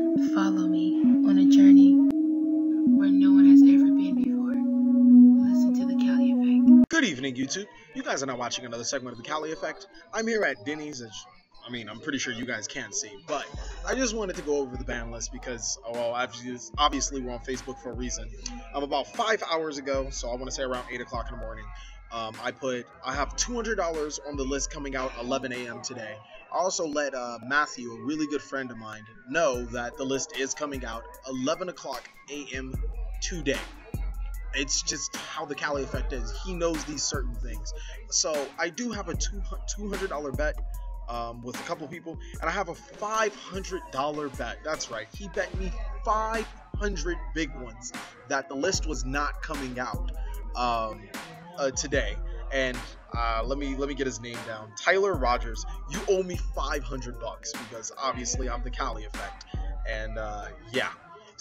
Follow me on a journey where no one has ever been before. Listen to the Cali Effect. Good evening, YouTube. You guys are now watching another segment of the Cali Effect. I'm here at Denny's. I'm pretty sure you guys can't see, but I just wanted to go over the ban list because, well, obviously we're on Facebook for a reason. About 5 hours ago, so I want to say around 8 o'clock in the morning, I have $200 on the list coming out 11 a.m. today. I also let Matthew, a really good friend of mine, know that the list is coming out 11 o'clock a.m. today. It's just how the Cali Effect is. He knows these certain things. So I do have a $200 bet with a couple people, and I have a $500 bet. That's right. He bet me 500 big ones that the list was not coming out today. And let me get his name down. Tyler Rogers, you owe me $500 because obviously I'm the Cali Effect. And yeah.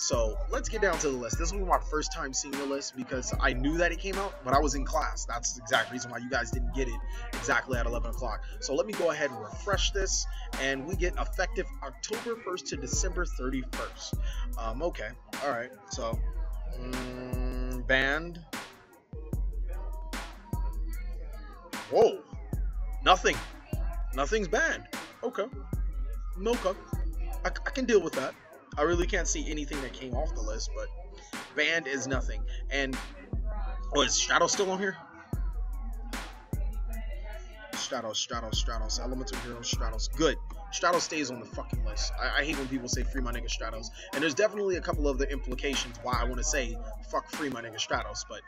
So let's get down to the list. This was my first time seeing the list because I knew that it came out, but I was in class. That's the exact reason why you guys didn't get it exactly at 11 o'clock. So let me go ahead and refresh this, and we get effective October 1st to December 31st. Okay, all right. So banned. Whoa, nothing's banned. Okay, okay, I can deal with that. I really can't see anything that came off the list, but banned is nothing. And is Stratos still on here? Stratos, Elemental Heroes, Stratos. Good. Stratos stays on the fucking list. I hate when people say free my nigga Stratos. And there's definitely a couple of the implications why I want to say fuck free my nigga Stratos, but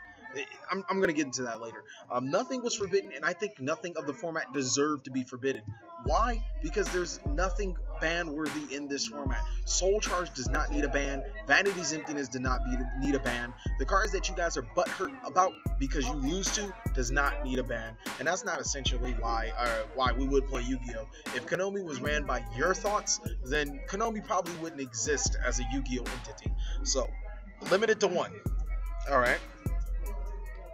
I'm going to get into that later. Nothing was forbidden, and I think nothing of the format deserved to be forbidden. Why? Because there's nothing ban-worthy in this format. Soul Charge does not need a ban. Vanity's Emptiness did not need a ban. The cards that you guys are butthurt about because you lose to does not need a ban. And that's not essentially why we would play Yu-Gi-Oh! If Konami was ran by your thoughts, then Konami probably wouldn't exist as a Yu-Gi-Oh! Entity. So, limited to one. Alright.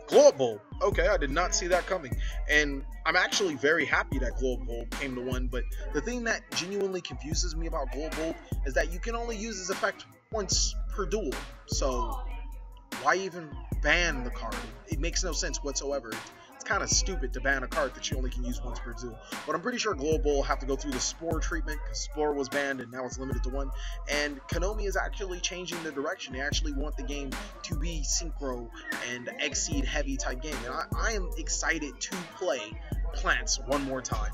Glow Up Bulb. Okay, I did not see that coming. And I'm actually very happy that Glow Up Bulb came to one, but the thing that genuinely confuses me about Glow Up Bulb is that you can only use this effect once per duel. So why even ban the card? It makes no sense whatsoever. It's kind of stupid to ban a card that you only can use once per duel. But I'm pretty sure Glow Up Bulb will have to go through the Spore treatment because Spore was banned and now it's limited to one. And Konami is actually changing the direction. They actually want the game to be synchro and Exceed heavy type game. And I am excited to play Plants one more time.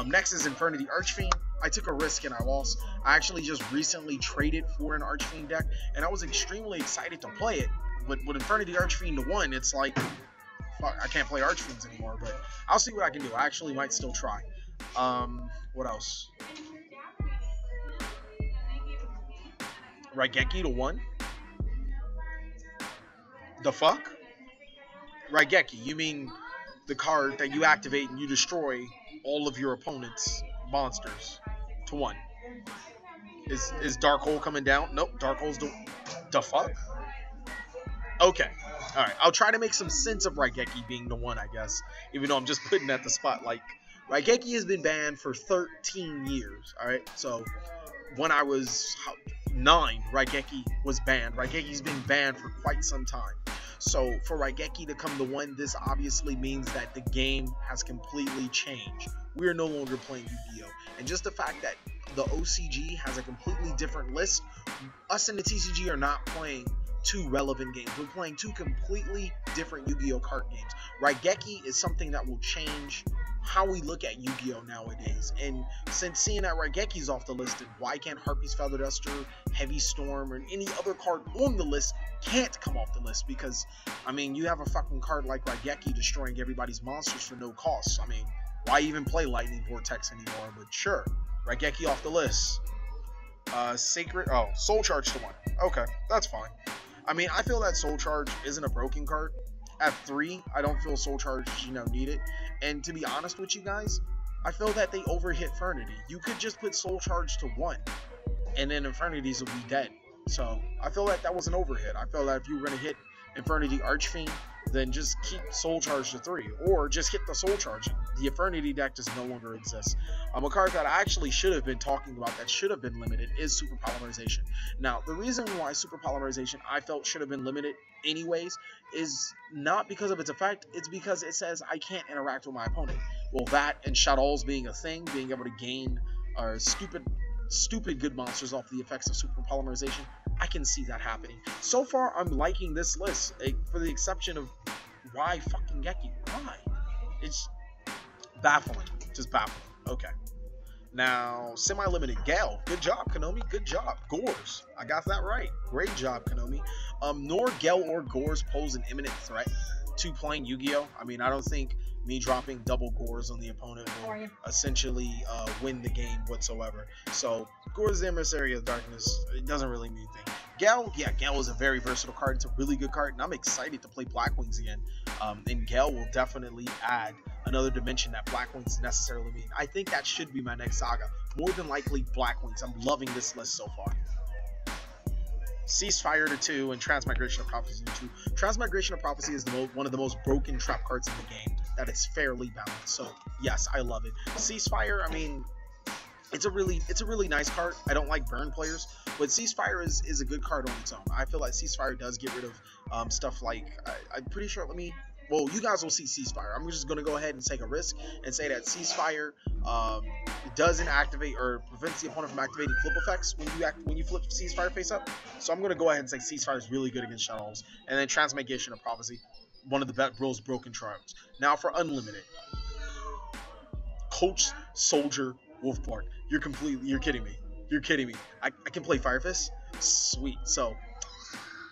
Next is Infernity Archfiend. I took a risk and I lost. I actually just recently traded for an Archfiend deck and I was extremely excited to play it. But with Infernity Archfiend to one, it's like, fuck, I can't play Archfiends anymore, but I'll see what I can do. I actually might still try. What else? Raigeki to one? The fuck? Raigeki, you mean the card that you activate and you destroy all of your opponent's monsters to one. Is Dark Hole coming down? Nope, Dark Hole's the fuck? Okay. Alright, I'll try to make some sense of Raigeki being the one, I guess. Even though I'm just putting at the spot, like, Raigeki has been banned for 13 years, alright? So, when I was 9, Raigeki was banned. Raigeki's been banned for quite some time. So, for Raigeki to come to one, this obviously means that the game has completely changed. We are no longer playing Yu-Gi-Oh! And just the fact that the OCG has a completely different list, us and the TCG are not playing two relevant games. We're playing two completely different Yu-Gi-Oh! Card games. Raigeki is something that will change how we look at Yu-Gi-Oh! Nowadays. And since seeing that Raigeki's off the list, and why can't Harpy's Feather Duster, Heavy Storm, or any other card on the list can't come off the list? Because, I mean, you have a fucking card like Raigeki destroying everybody's monsters for no cost. I mean, why even play Lightning Vortex anymore? But sure, Raigeki off the list. Soul Charge to one. Okay, that's fine. I mean, I feel that Soul Charge isn't a broken card. At 3, I don't feel Soul Charge, needed. And to be honest with you guys, I feel that they overhit Infernity. You could just put Soul Charge to 1, and then Infernities will be dead. So, I feel like that was an overhit. I feel that if you were going to hit Infernity Archfiend, then just keep Soul Charge to 3. Or just hit the Soul Charge The Eternity deck just no longer exists. A card that I actually should have been talking about that should have been limited is Super Polymerization. Now, the reason why Super Polymerization I felt should have been limited anyways is not because of its effect, it's because it says I can't interact with my opponent. Well, that and Shadows being a thing, being able to gain stupid good monsters off the effects of Super Polymerization, I can see that happening. So far, I'm liking this list, for the exception of why fucking Geki? Why? It's baffling. Just baffling. Okay. Now, semi-limited Gale. Good job, Konami. Good job. Gores. I got that right. Great job, Konami. Nor Gale or Gores pose an imminent threat to playing Yu-Gi-Oh! I mean, I don't think me dropping double Gores on the opponent will essentially win the game whatsoever. So, Gores the Emissary of Darkness, it doesn't really mean anything. Gale, yeah, Gale is a very versatile card. It's a really good card, and I'm excited to play Blackwings again. And Gale will definitely add another dimension that Blackwings necessarily mean. I think that should be my next saga. More than likely, Blackwings. I'm loving this list so far. Ceasefire to 2 and Transmigration of Prophecy to 2. Transmigration of Prophecy is one of the most broken trap cards in the game. That is fairly balanced. So yes, I love it. Ceasefire, I mean, it's a really nice card. I don't like burn players, but Ceasefire is a good card on its own. I feel like Ceasefire does get rid of stuff like I'm pretty sure. Well, you guys will see Ceasefire. I'm just going to go ahead and take a risk and say that Ceasefire doesn't activate or prevents the opponent from activating flip effects when you flip Ceasefire face up. So I'm going to go ahead and say Ceasefire is really good against Shadows. And then Transmigration of Prophecy, one of the most broken trials. Now for Unlimited. Coach, Soldier, Wolfbark. You're kidding me. You're kidding me. I can play Fire Fist? Sweet. So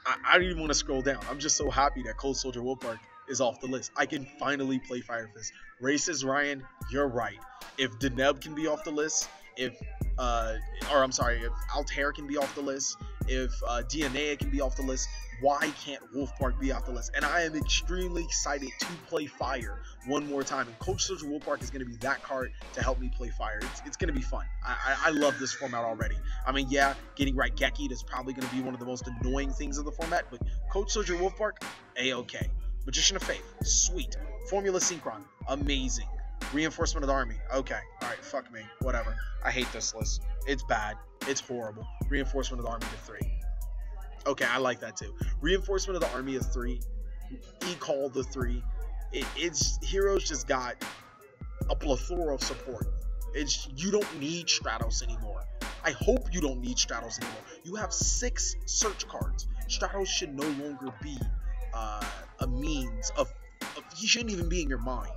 I don't even want to scroll down. I'm just so happy that Coach, Soldier, Wolfbark is off the list. I can finally play Fire Fist. Racist Ryan, you're right. If Deneb can be off the list, if Altair can be off the list, if DNA can be off the list, why can't Wolfbark be off the list? And I am extremely excited to play Fire one more time. And Coach Soldier Wolfbark is going to be that card to help me play Fire. It's going to be fun. I love this format already. I mean, yeah, getting right Geki is probably going to be one of the most annoying things of the format, but Coach Soldier Wolfbark, A-okay. Magician of Faith, sweet. Formula Synchron, amazing. Reinforcement of the Army, okay. Alright, fuck me, whatever. I hate this list. It's bad. It's horrible. Reinforcement of the Army to 3. Okay, I like that too. Reinforcement of the Army of 3. E-Call the 3. It's Heroes just got a plethora of support. You don't need Stratos anymore. I hope you don't need Stratos anymore. You have 6 search cards. Stratos should no longer be a means of he shouldn't even be in your mind.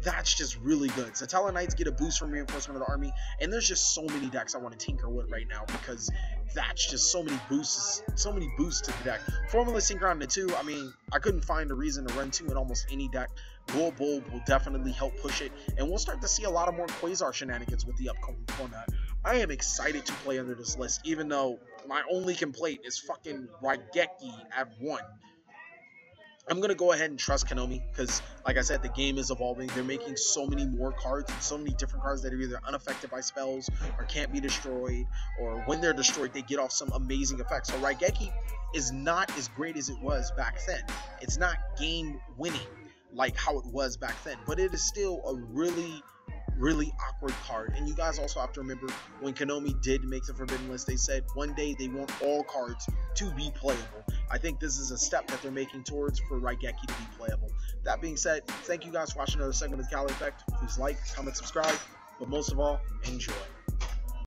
That's just really good. Satella Knights get a boost from Reinforcement of the Army, and there's just so many decks I want to tinker with right now because that's just so many boosts to the deck. Formula Synchron to 2, I mean, I couldn't find a reason to run 2 in almost any deck. Bull will definitely help push it, and we'll start to see a lot of more Quasar shenanigans with the upcoming format. I am excited to play under this list, even though my only complaint is fucking Raigeki at 1. I'm going to go ahead and trust Konami because, like I said, the game is evolving. They're making so many more cards and so many different cards that are either unaffected by spells or can't be destroyed, or when they're destroyed, they get off some amazing effects. So Raigeki is not as great as it was back then. It's not game-winning like how it was back then, but it is still a really awkward card. And you guys also have to remember when Konami did make the Forbidden List, they said one day they want all cards to be playable. I think this is a step that they're making towards for Raigeki to be playable. That being said, thank you guys for watching another segment of the TheCaliEffect. Please like, comment, subscribe, but most of all, enjoy.